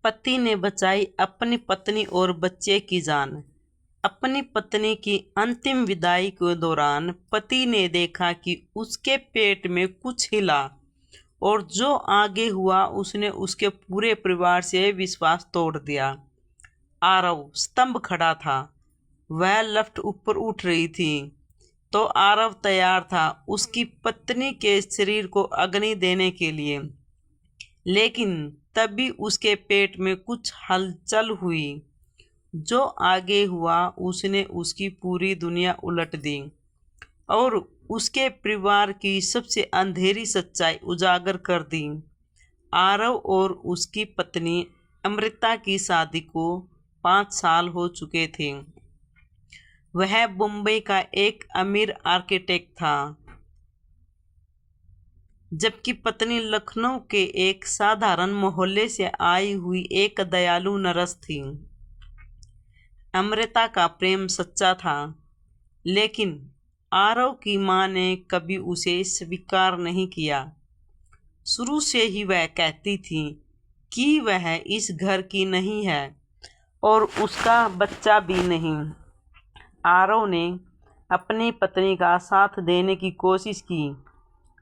पति ने बचाई अपनी पत्नी और बच्चे की जान। अपनी पत्नी की अंतिम विदाई के दौरान पति ने देखा कि उसके पेट में कुछ हिला और जो आगे हुआ उसने उसके पूरे परिवार से विश्वास तोड़ दिया। आरव स्तंभ खड़ा था। वह लफ्ट ऊपर उठ रही थी तो आरव तैयार था उसकी पत्नी के शरीर को अग्नि देने के लिए। लेकिन तभी उसके पेट में कुछ हलचल हुई। जो आगे हुआ उसने उसकी पूरी दुनिया उलट दी और उसके परिवार की सबसे अंधेरी सच्चाई उजागर कर दी। आरव और उसकी पत्नी अमृता की शादी को 5 साल हो चुके थे। वह मुंबई का एक अमीर आर्किटेक्ट था, जबकि पत्नी लखनऊ के एक साधारण मोहल्ले से आई हुई एक दयालु नर्स थी। अमृता का प्रेम सच्चा था, लेकिन आरव की मां ने कभी उसे स्वीकार नहीं किया। शुरू से ही वह कहती थी कि वह इस घर की नहीं है और उसका बच्चा भी नहीं। आरव ने अपनी पत्नी का साथ देने की कोशिश की,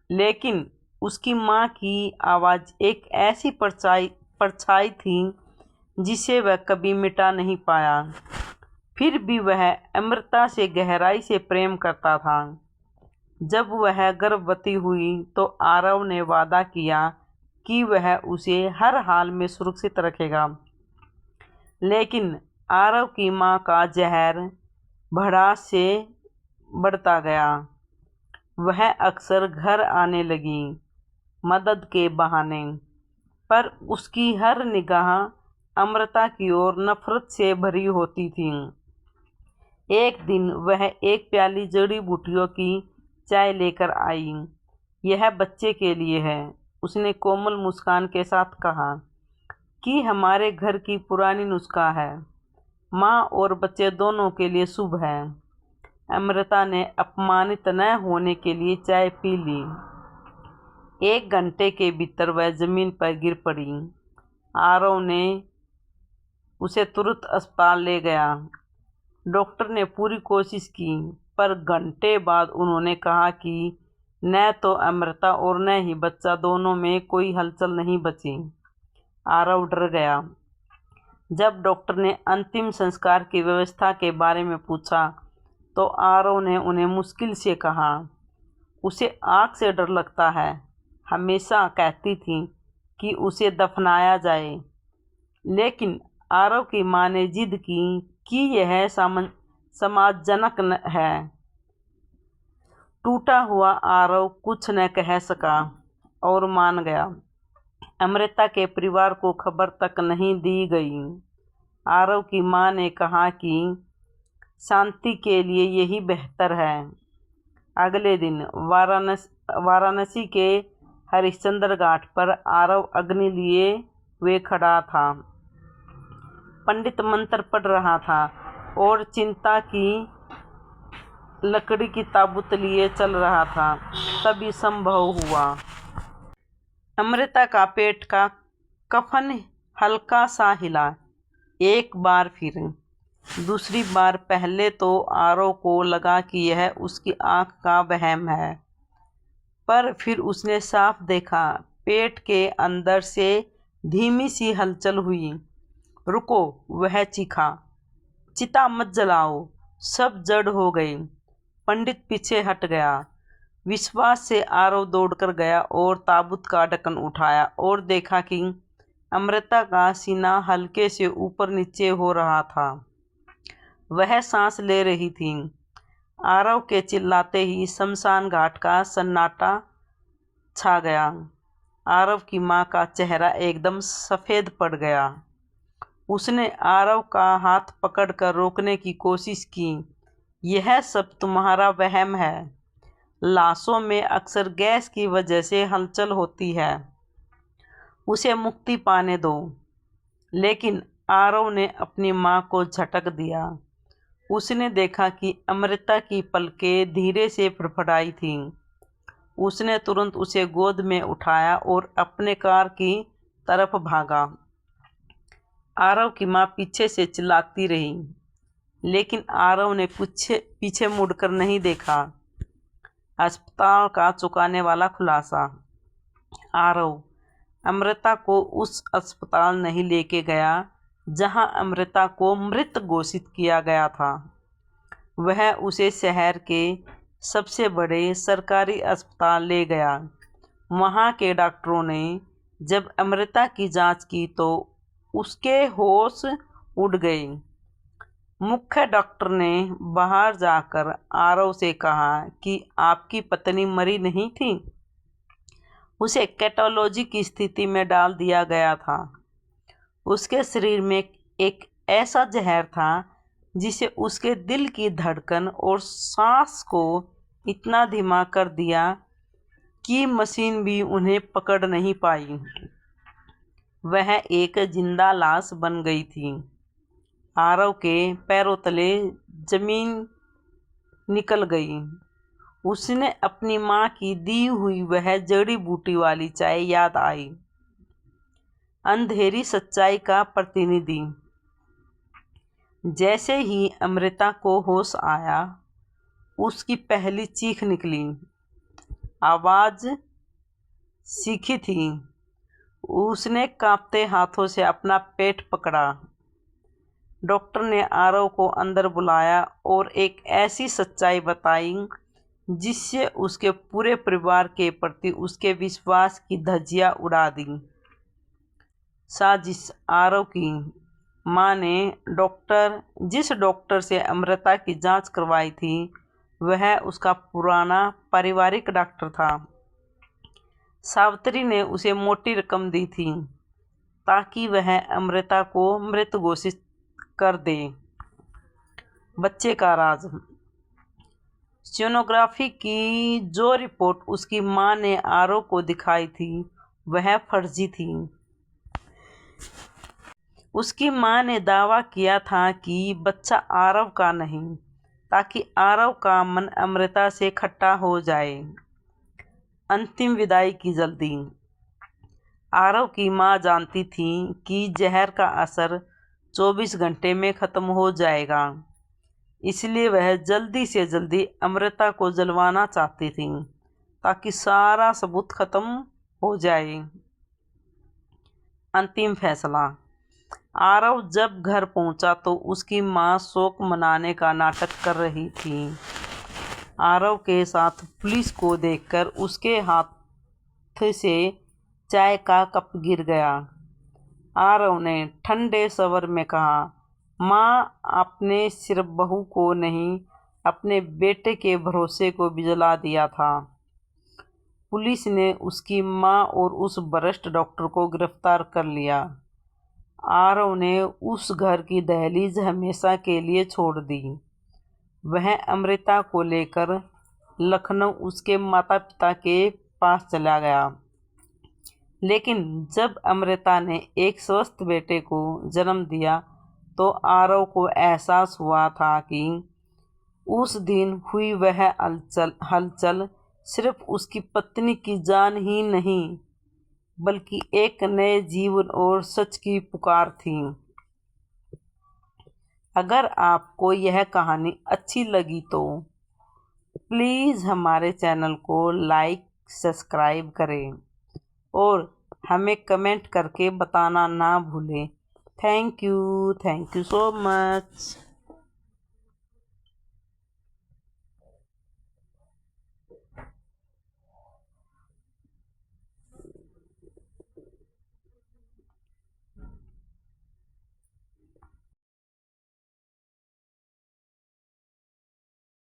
लेकिन उसकी मां की आवाज़ एक ऐसी परछाई थी जिसे वह कभी मिटा नहीं पाया। फिर भी वह अमृता से गहराई से प्रेम करता था। जब वह गर्भवती हुई तो आरव ने वादा किया कि वह उसे हर हाल में सुरक्षित रखेगा। लेकिन आरव की मां का जहर भड़ास से बढ़ता गया। वह अक्सर घर आने लगी मदद के बहाने, पर उसकी हर निगाह अमृता की ओर नफरत से भरी होती थी। एक दिन वह एक प्याली जड़ी बूटियों की चाय लेकर आई। यह बच्चे के लिए है, उसने कोमल मुस्कान के साथ कहा, कि हमारे घर की पुरानी नुस्खा है। माँ और बच्चे दोनों के लिए शुभ है। अमृता ने अपमानित न होने के लिए चाय पी ली। 1 घंटे के भीतर वह जमीन पर गिर पड़ी। आरव ने उसे तुरंत अस्पताल ले गया। डॉक्टर ने पूरी कोशिश की, पर घंटे बाद उन्होंने कहा कि न तो अमृता और न ही बच्चा दोनों में कोई हलचल नहीं बची। आरव डर गया। जब डॉक्टर ने अंतिम संस्कार की व्यवस्था के बारे में पूछा तो आरव ने उन्हें मुश्किल से कहा, उसे आग से डर लगता है। हमेशा कहती थी कि उसे दफनाया जाए, लेकिन आरव की मां ने जिद की कि यह समाजजनक है। टूटा हुआ आरव कुछ न कह सका और मान गया। अमृता के परिवार को खबर तक नहीं दी गई। आरव की मां ने कहा कि शांति के लिए यही बेहतर है। अगले दिन वाराणसी के हरिश्चंद्र घाट पर आरव अग्नि लिए वे खड़ा था। पंडित मंत्र पढ़ रहा था और चिंता की लकड़ी की ताबूत लिए चल रहा था। तभी संभव हुआ। अमृता का पेट का कफन हल्का सा हिला। एक बार फिर, दूसरी बार। पहले तो आरव को लगा कि यह उसकी आंख का वहम है, पर फिर उसने साफ देखा। पेट के अंदर से धीमी सी हलचल हुई। रुको, वह चीखा, चिता मत जलाओ, सब जड़ हो गई। पंडित पीछे हट गया। विश्वास से आरव दौड़कर गया और ताबूत का ढक्कन उठाया और देखा कि अमृता का सीना हल्के से ऊपर नीचे हो रहा था। वह सांस ले रही थी। आरव के चिल्लाते ही शमशान घाट का सन्नाटा छा गया। आरव की मां का चेहरा एकदम सफ़ेद पड़ गया। उसने आरव का हाथ पकड़कर रोकने की कोशिश की। यह सब तुम्हारा वहम है। लाशों में अक्सर गैस की वजह से हलचल होती है। उसे मुक्ति पाने दो। लेकिन आरव ने अपनी मां को झटक दिया। उसने देखा कि अमृता की पलकें धीरे से फड़फड़ाई थीं। उसने तुरंत उसे गोद में उठाया और अपने कार की तरफ भागा। आरव की माँ पीछे से चिल्लाती रही, लेकिन आरव ने पीछे मुड़कर नहीं देखा। अस्पताल का चौंकाने वाला खुलासा। आरव अमृता को उस अस्पताल नहीं लेके गया जहां अमृता को मृत घोषित किया गया था। वह उसे शहर के सबसे बड़े सरकारी अस्पताल ले गया। वहां के डॉक्टरों ने जब अमृता की जांच की तो उसके होश उड़ गए। मुख्य डॉक्टर ने बाहर जाकर आरव से कहा कि आपकी पत्नी मरी नहीं थी, उसे कैटोलॉजी की स्थिति में डाल दिया गया था। उसके शरीर में एक ऐसा जहर था जिसे उसके दिल की धड़कन और सांस को इतना धीमा कर दिया कि मशीन भी उन्हें पकड़ नहीं पाई। वह एक जिंदा लाश बन गई थी। आरव के पैरों तले जमीन निकल गई। उसने अपनी माँ की दी हुई वह जड़ी बूटी वाली चाय याद आई। अंधेरी सच्चाई का प्रतिनिधि। जैसे ही अमृता को होश आया, उसकी पहली चीख निकली। आवाज सीखी थी। उसने कांपते हाथों से अपना पेट पकड़ा। डॉक्टर ने आरव को अंदर बुलाया और एक ऐसी सच्चाई बताई जिससे उसके पूरे परिवार के प्रति उसके विश्वास की धज्जियां उड़ा दी। साजिश। आरव की माँ ने जिस डॉक्टर से अमृता की जांच करवाई थी, वह उसका पुराना पारिवारिक डॉक्टर था। सावित्री ने उसे मोटी रकम दी थी ताकि वह अमृता को मृत घोषित कर दे। बच्चे का राज। सोनोग्राफी की जो रिपोर्ट उसकी माँ ने आरव को दिखाई थी, वह फर्जी थी। उसकी माँ ने दावा किया था कि बच्चा आरव का नहीं, ताकि आरव का मन अमृता से खट्टा हो जाए। अंतिम विदाई की जल्दी। आरव की माँ जानती थी कि जहर का असर 24 घंटे में खत्म हो जाएगा, इसलिए वह जल्दी से जल्दी अमृता को जलवाना चाहती थी ताकि सारा सबूत खत्म हो जाए। अंतिम फैसला। आरव जब घर पहुंचा तो उसकी माँ शोक मनाने का नाटक कर रही थी। आरव के साथ पुलिस को देखकर उसके हाथ से चाय का कप गिर गया। आरव ने ठंडे स्वर में कहा, माँ, आपने सिर्फ बहू को नहीं, अपने बेटे के भरोसे को भी जला दिया था। पुलिस ने उसकी माँ और उस वरिष्ठ डॉक्टर को गिरफ्तार कर लिया। आरव ने उस घर की दहलीज हमेशा के लिए छोड़ दी। वह अमृता को लेकर लखनऊ उसके माता पिता के पास चला गया। लेकिन जब अमृता ने एक स्वस्थ बेटे को जन्म दिया तो आरव को एहसास हुआ था कि उस दिन हुई वह हलचल सिर्फ उसकी पत्नी की जान ही नहीं, बल्कि एक नए जीवन और सच की पुकार थी। अगर आपको यह कहानी अच्छी लगी तो प्लीज़ हमारे चैनल को लाइक, सब्सक्राइब करें और हमें कमेंट करके बताना ना भूलें। Thank you so much.